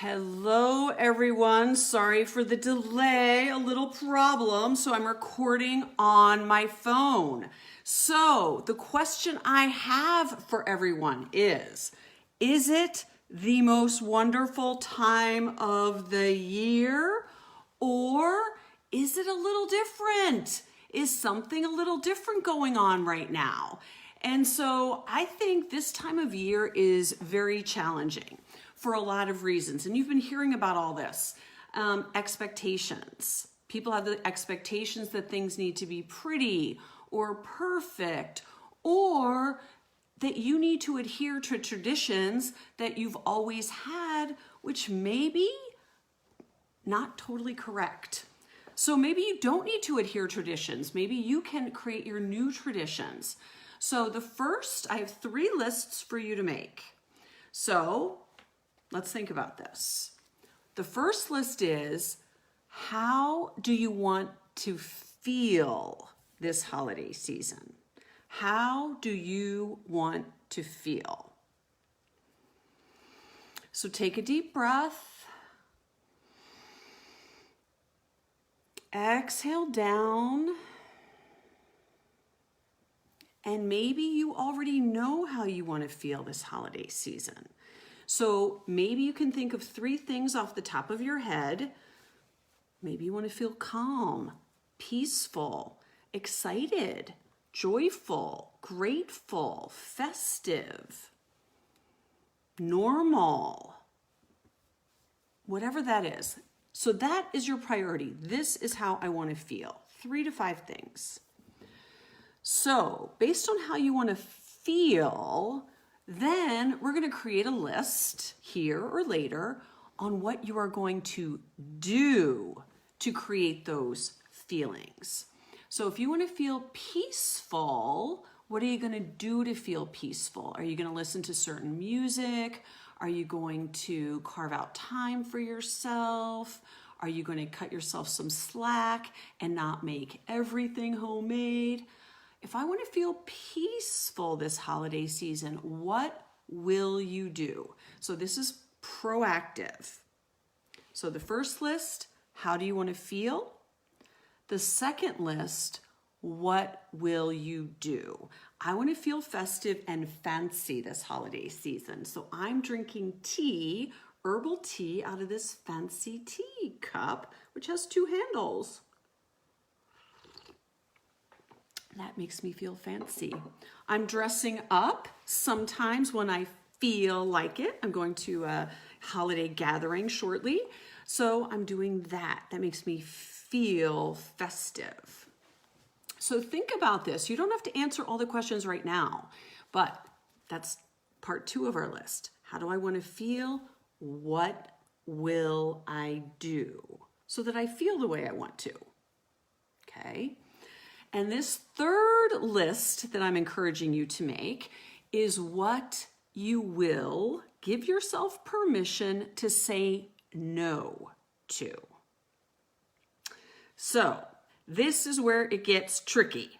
Hello everyone, sorry for the delay, a little problem, so I'm recording on my phone. So the question I have for everyone is it the most wonderful time of the year, or is it a little different? Is something a little different going on right now? And so I think this time of year is very challenging for a lot of reasons. And you've been hearing about all this. Expectations. People have the expectations that things need to be pretty or perfect, or that you need to adhere to traditions that you've always had, which may be not totally correct. So maybe you don't need to adhere to traditions. Maybe you can create your new traditions. So I have 3 lists for you to make. So let's think about this. The first list is, how do you want to feel this holiday season? How do you want to feel? So take a deep breath. Exhale down. And maybe you already know how you want to feel this holiday season. So maybe you can think of 3 things off the top of your head. Maybe you want to feel calm, peaceful, excited, joyful, grateful, festive, normal, whatever that is. So that is your priority. This is how I want to feel. 3 to 5 things. So based on how you want to feel, then we're going to create a list here or later on what you are going to do to create those feelings. So if you want to feel peaceful, what are you going to do to feel peaceful? Are you going to listen to certain music? Are you going to carve out time for yourself? Are you going to cut yourself some slack and not make everything homemade? If I want to feel peaceful this holiday season, what will you do? So this is proactive. So the first list, how do you want to feel? The second list, what will you do? I want to feel festive and fancy this holiday season. So I'm drinking tea, herbal tea, out of this fancy tea cup, which has 2 handles. That makes me feel fancy. I'm dressing up sometimes when I feel like it. I'm going to a holiday gathering shortly, so I'm doing that. That makes me feel festive. So think about this. You don't have to answer all the questions right now, but that's part 2 of our list. How do I want to feel? What will I do so that I feel the way I want to? Okay. And this third list that I'm encouraging you to make is what you will give yourself permission to say no to. So this is where it gets tricky.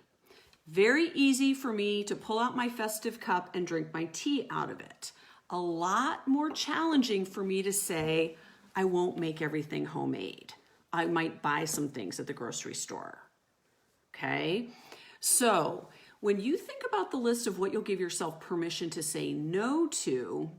Very easy for me to pull out my festive cup and drink my tea out of it. A lot more challenging for me to say, I won't make everything homemade. I might buy some things at the grocery store. Okay, so when you think about the list of what you'll give yourself permission to say no to,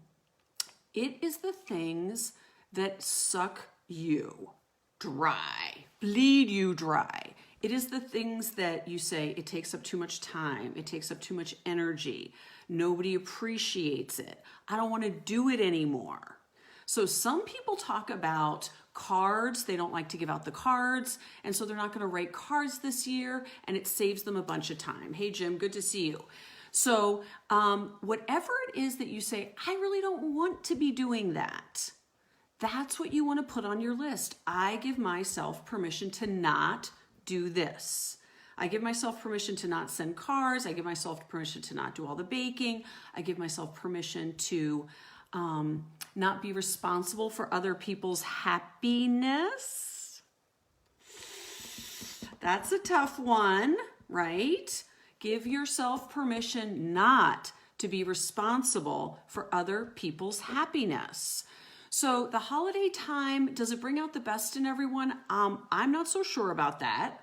it is the things that suck you dry, bleed you dry. It is the things that you say, it takes up too much time, it takes up too much energy, nobody appreciates it, I don't want to do it anymore. So some people talk about cards. They don't like to give out the cards, and so they're not going to write cards this year, and it saves them a bunch of time. Hey, Jim, good to see you. So whatever it is that you say, I really don't want to be doing that, that's what you want to put on your list. I give myself permission to not do this. I give myself permission to not send cards. I give myself permission to not do all the baking. I give myself permission to not be responsible for other people's happiness. That's a tough one, right? Give yourself permission not to be responsible for other people's happiness. So the holiday time, does it bring out the best in everyone? I'm not so sure about that.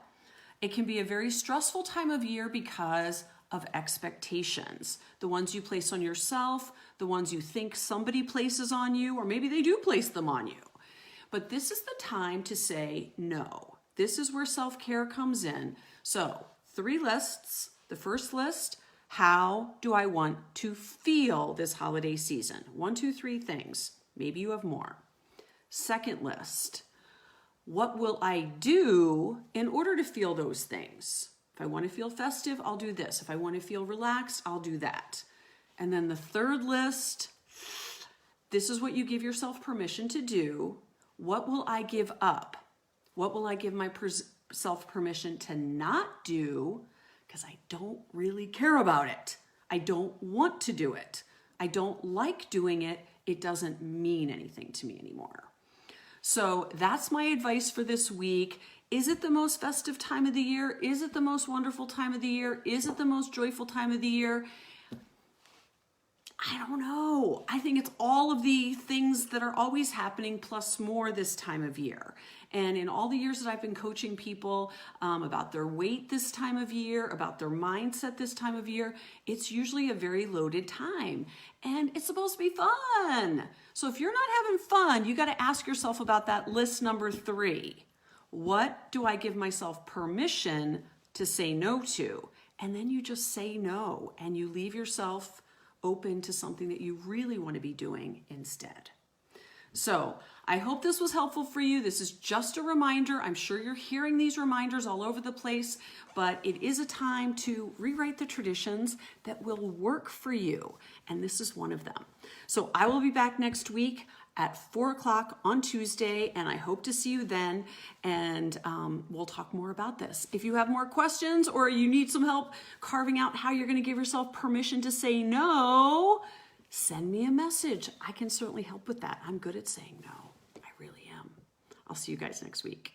It can be a very stressful time of year because of expectations. The ones you place on yourself, the ones you think somebody places on you, or maybe they do place them on you. But this is the time to say no. This is where self-care comes in. So 3 lists. The first list, how do I want to feel this holiday season? 1, 2, 3 things. Maybe you have more. Second list, what will I do in order to feel those things? If I want to feel festive, I'll do this. If I want to feel relaxed, I'll do that. And then the third list, this is what you give yourself permission to do. What will I give up? What will I give myself permission to not do? Because I don't really care about it. I don't want to do it. I don't like doing it. It doesn't mean anything to me anymore. So that's my advice for this week. Is it the most festive time of the year? Is it the most wonderful time of the year? Is it the most joyful time of the year? I don't know. I think it's all of the things that are always happening plus more this time of year. And in all the years that I've been coaching people about their weight this time of year, about their mindset this time of year, it's usually a very loaded time. And it's supposed to be fun. So if you're not having fun, you got to ask yourself about that list number 3. What do I give myself permission to say no to? And then you just say no and you leave yourself open to something that you really want to be doing instead. So I hope this was helpful for you. This is just a reminder. I'm sure you're hearing these reminders all over the place, but it is a time to rewrite the traditions that will work for you. And this is one of them. So I will be back next week at 4 o'clock on Tuesday, and I hope to see you then, and we'll talk more about this. If you have more questions or you need some help carving out how you're going to give yourself permission to say no, send me a message. I can certainly help with that. I'm good at saying no. I really am. I'll see you guys next week.